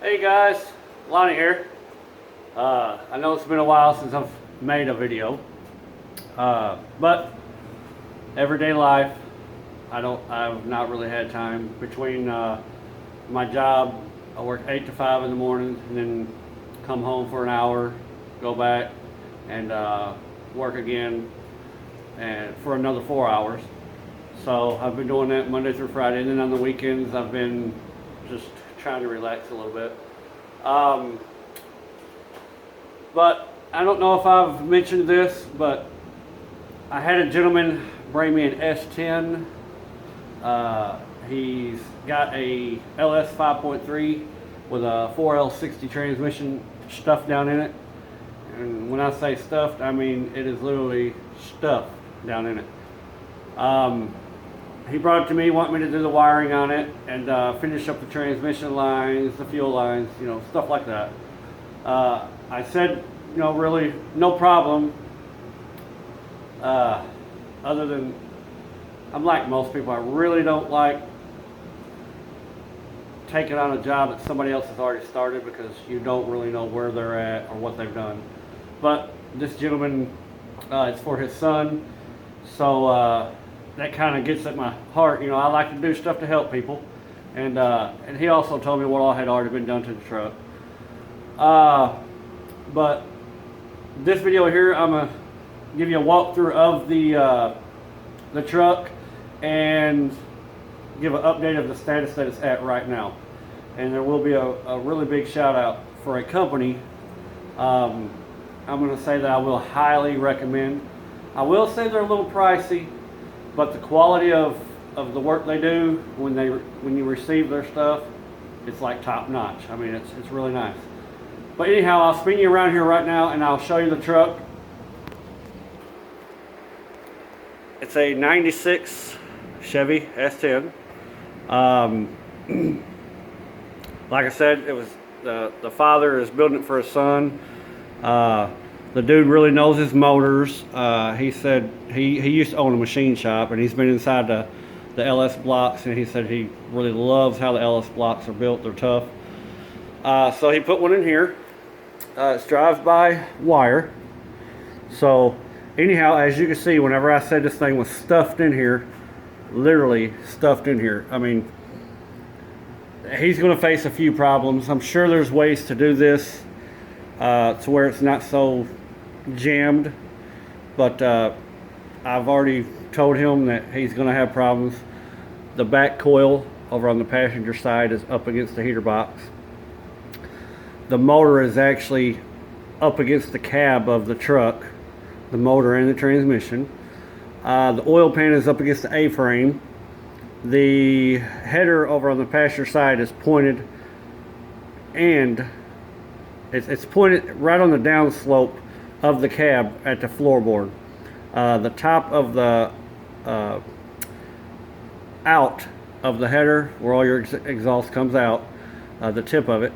Hey guys, Lonnie here. I know it's been a while since I've made a video, but everyday life, I've not really had time between my job. I work 8 to 5 in the morning and then come home for an hour, go back and work again and for another 4 hours. So I've been doing that Monday through Friday, and then on the weekends I've been just trying to relax a little bit. But I don't know if I've mentioned this, but I had a gentleman bring me an S10. He's got a LS 5.3 with a 4L60 transmission stuffed down in it. And when I say stuffed, I mean it is literally stuffed down in it. He brought it to me, wanted me to do the wiring on it and finish up the transmission lines, the fuel lines, you know, stuff like that. I said, you know, really no problem. Other than, I'm like most people, I really don't like taking on a job that somebody else has already started because you don't really know where they're at or what they've done. But this gentleman, it's for his son, so that kind of gets at my heart. You know, I like to do stuff to help people, and he also told me what all had already been done to the truck. But this video here, I'm gonna give you a walkthrough of the truck and give an update of the status that it's at right now. And there will be a really big shout out for a company. I'm going to say that I will highly recommend. I will say they're a little pricey, but the quality of the work they do when you receive their stuff, it's like top notch. I mean, it's really nice. But anyhow, I'll spin you around here right now and I'll show you the truck. It's a 96 Chevy S10. Like I said, it was the father is building it for his son. The dude really knows his motors. He said he used to own a machine shop, and he's been inside the LS blocks, and he said he really loves how the LS blocks are built. They're tough. So he put one in here. It's drive-by wire. So anyhow, as you can see, whenever I said this thing was stuffed in here, literally stuffed in here. I mean, he's going to face a few problems. I'm sure there's ways to do this to where it's not so jammed, but I've already told him that he's going to have problems. The back coil over on the passenger side is up against the heater box. The motor is actually up against the cab of the truck, the motor and the transmission. The oil pan is up against the A-frame. The header over on the passenger side is pointed, and it's pointed right on the downslope of the cab at the floorboard. The top of the out of the header, where all your exhaust comes out, the tip of it,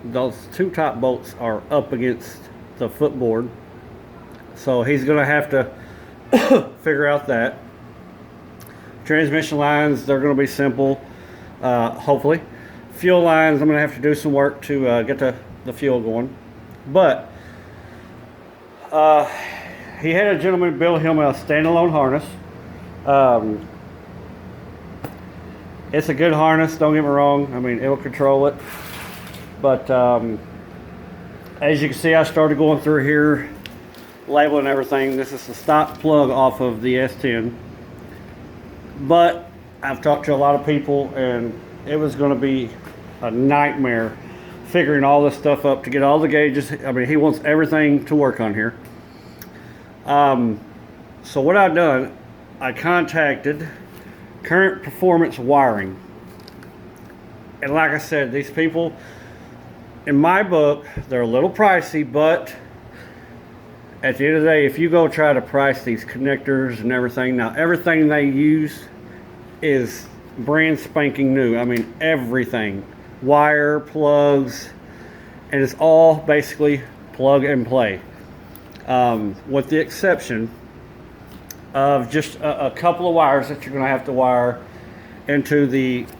those two top bolts are up against the footboard. So he's going to have to figure out that. Transmission lines, they're going to be simple, hopefully. Fuel lines, I'm going to have to do some work to get the fuel going. But he had a gentleman build him a standalone harness. It's a good harness, don't get me wrong. I mean, it'll control it. But as you can see, I started going through here, labeling everything. This is the stock plug off of the S10. But I've talked to a lot of people, and it was going to be a nightmare figuring all this stuff up to get all the gauges. I mean, he wants everything to work on here. So what I've done, I contacted Current Performance Wiring. And like I said, these people, in my book, they're a little pricey, but at the end of the day, if you go try to price these connectors and everything, now everything they use is brand spanking new. I mean, everything. Wire, plugs, and it's all basically plug and play. With the exception of just a couple of wires that you're going to have to wire into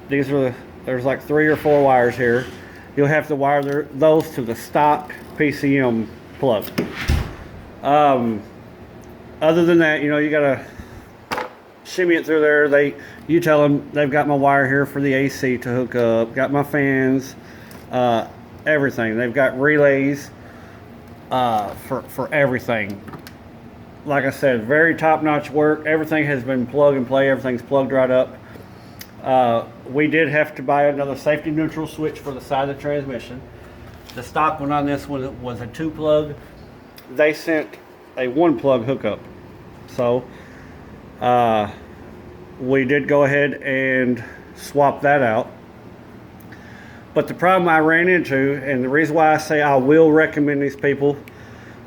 there's like 3 or 4 wires here, you'll have to wire those to the stock PCM plug. Other than that, you know, you gotta shimmy it through there. You tell them they've got my wire here for the AC to hook up, got my fans, everything. They've got relays for everything. Like I said, very top-notch work. Everything has been plug and play. Everything's plugged right up. We did have to buy another safety neutral switch for the side of the transmission. The stock one on this one was a 2-plug. They sent a 1-plug hookup. So we did go ahead and swap that out. But the problem I ran into, and the reason why I say I will recommend these people,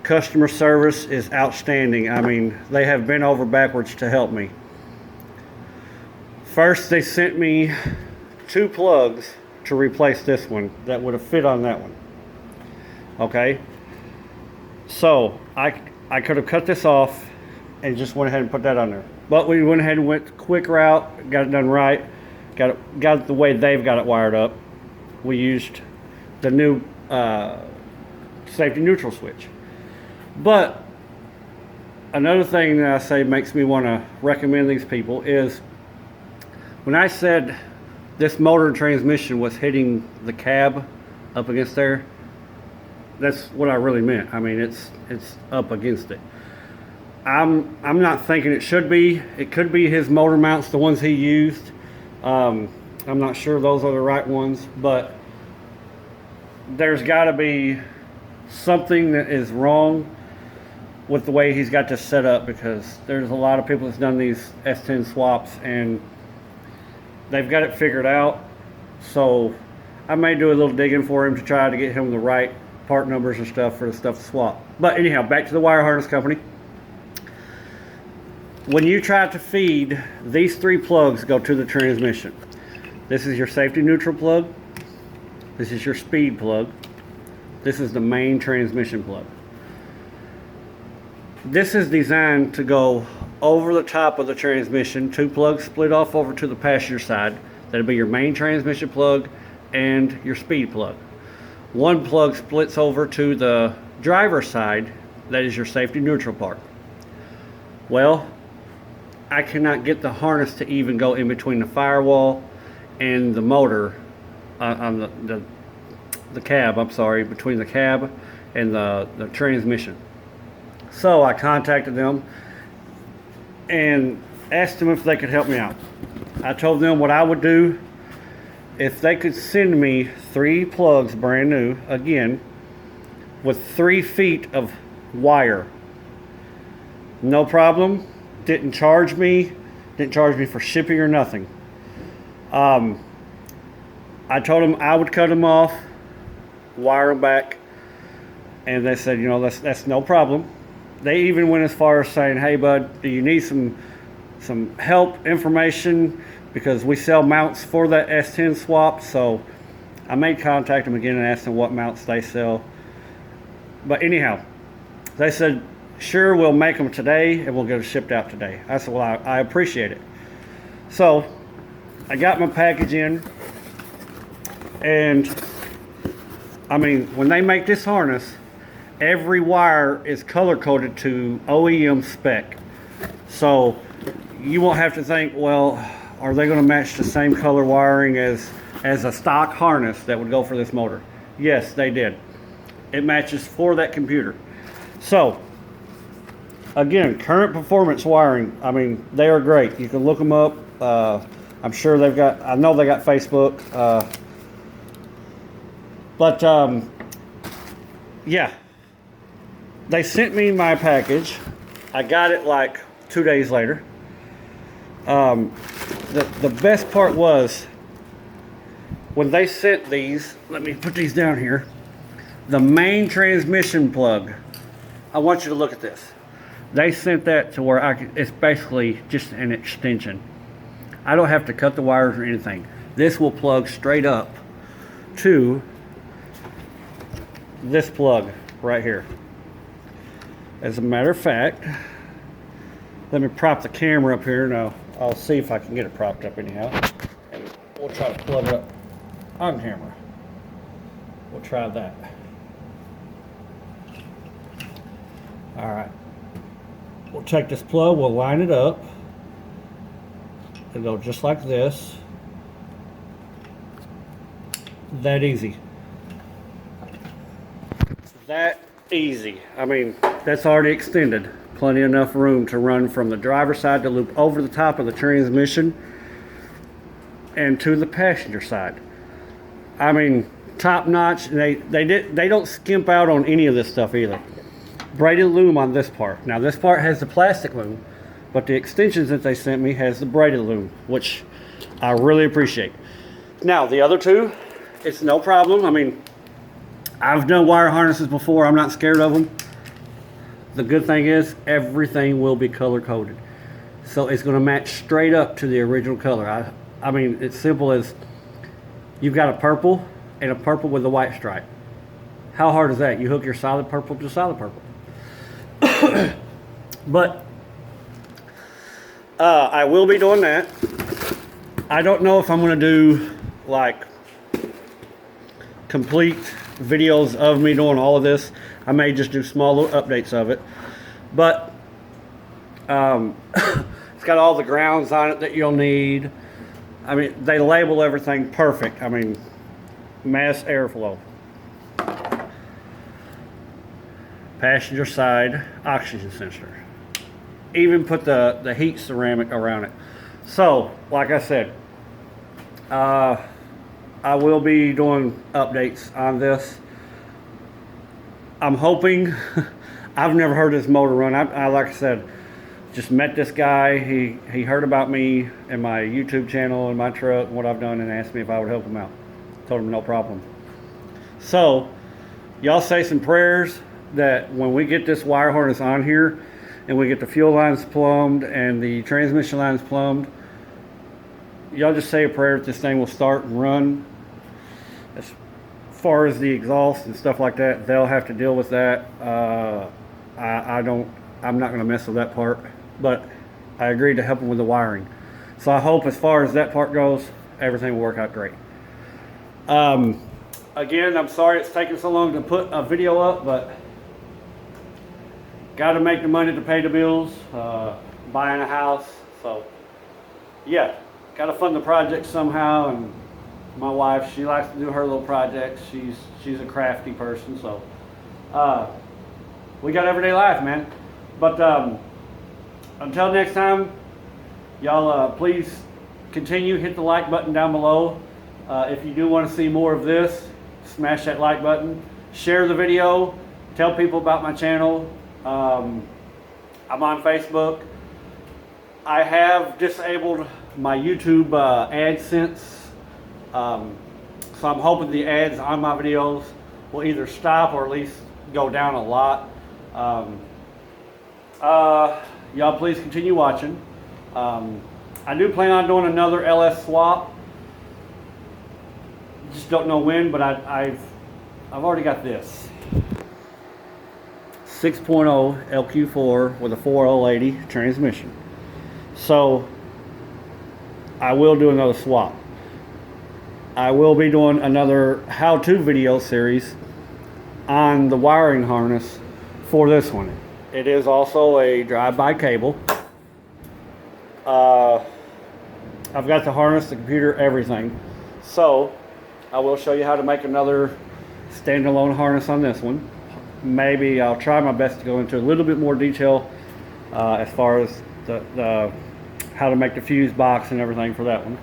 customer service is outstanding. I mean, they have bent over backwards to help me. First, they sent me 2 plugs to replace this one that would have fit on that one. Okay, so I could have cut this off and just went ahead and put that on there, but we went ahead and went the quick route, got it done right, got it the way they've got it wired up. We used the new safety neutral switch. But another thing that I say makes me want to recommend these people is when I said this motor and transmission was hitting the cab up against there, that's what I really meant. I mean, it's up against it. I'm not thinking it should be. It could be his motor mounts, the ones he used. I'm not sure those are the right ones, but there's got to be something that is wrong with the way he's got this set up, because there's a lot of people that's done these S10 swaps and they've got it figured out. So I may do a little digging for him to try to get him the right part numbers and stuff for the stuff to swap. But anyhow, back to the wire harness company. When you try to feed, these 3 plugs go to the transmission. This is your safety neutral plug. This is your speed plug. This is the main transmission plug. This is designed to go over the top of the transmission. 2 plugs split off over to the passenger side. That'll be your main transmission plug and your speed plug. 1 plug splits over to the driver's side. That is your safety neutral part. Well, I cannot get the harness to even go in between the firewall and the motor on the cab, I'm sorry, between the cab and the transmission. So I contacted them and asked them if they could help me out. I told them what I would do if they could send me 3 plugs brand new, again, with 3 feet of wire. No problem. Didn't charge me for shipping or nothing. I told them I would cut them off, wire them back, and they said, you know, that's no problem. They even went as far as saying, hey bud, do you need some help, information, because we sell mounts for that S10 swap. So I made contact them again and asked them what mounts they sell. But anyhow, they said, sure, we'll make them today and we'll get them shipped out today. I said, well, I appreciate it. So I got my package in, and I mean, when they make this harness, every wire is color coded to Oem Spec. So you won't have to think, well, are they going to match the same color wiring as a stock harness that would go for this motor? Yes, they did. It matches for that computer. So again, current performance wiring, I mean, they are great. You can look them up. I'm sure I know they got Facebook. Yeah, they sent me my package. I got it like 2 days later. The best part was when they sent these, let me put these down here, the main transmission plug. I want you to look at this. They sent that to where it's basically just an extension. I don't have to cut the wires or anything. This will plug straight up to this plug right here. As a matter of fact, let me prop the camera up here. Now I'll see if I can get it propped up anyhow, and we'll try to plug it up on camera. we'll try that. All right. We'll take this plug, we'll line it up. It'll go just like this. That easy. That easy. I mean, that's already extended. Plenty enough room to run from the driver's side to loop over the top of the transmission and to the passenger side. I mean, top notch. They don't skimp out on any of this stuff either. Braided loom on this part. Now this part has the plastic loom, but the extensions that they sent me has the braided loom, which I really appreciate. Now the other two, it's no problem. I mean, I've done wire harnesses before. I'm not scared of them. The good thing is everything will be color coded, so it's going to match straight up to the original color. I mean, it's simple as you've got a purple and a purple with a white stripe. How hard is that? You hook your solid purple to solid purple. But I will be doing that. I don't know if I'm going to do like complete videos of me doing all of this. I may just do small little updates of it, but it's got all the grounds on it that you'll need. I mean, they label everything perfect. I mean, mass airflow, passenger side oxygen sensor, even put the heat ceramic around it. So like I said, I will be doing updates on this. I'm hoping, I've never heard this motor run. I like I said, just met this guy. He heard about me and my YouTube channel and my truck and what I've done, and asked me if I would help him out. Told him no problem. So y'all say some prayers that when we get this wire harness on here and we get the fuel lines plumbed and the transmission lines plumbed, y'all just say a prayer that this thing will start and run. As far as the exhaust and stuff like that, they'll have to deal with that. I'm not going to mess with that part, but I agreed to help them with the wiring. So I hope as far as that part goes, everything will work out great. Again, I'm sorry it's taking so long to put a video up, but got to make the money to pay the bills, buying a house. So yeah, got to fund the project somehow. And my wife, she likes to do her little projects. She's a crafty person, so we got everyday life, man. But until next time, y'all please continue, hit the like button down below. If you do want to see more of this, smash that like button, share the video, tell people about my channel. I'm on Facebook. I have disabled my YouTube AdSense, so I'm hoping the ads on my videos will either stop or at least go down a lot. Y'all please continue watching. I do plan on doing another LS swap. Just don't know when, but I've already got this 6.0 LQ4 with a 4080 transmission. So I will do another swap. I will be doing another how-to video series on the wiring harness for this one. It is also a drive-by cable. I've got the harness, the computer, everything. So I will show you how to make another standalone harness on this one. Maybe I'll try my best to go into a little bit more detail as far as the how to make the fuse box and everything for that one.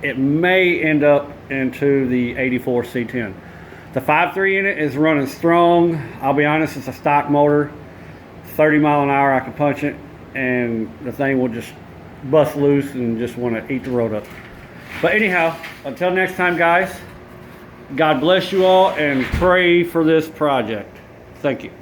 It may end up into the 84 C10. The 5.3 in it is running strong. I'll be honest, it's a stock motor. 30 mile an hour I can punch it and the thing will just bust loose and just want to eat the road up. But anyhow, until next time guys, God bless you all and pray for this project. Thank you.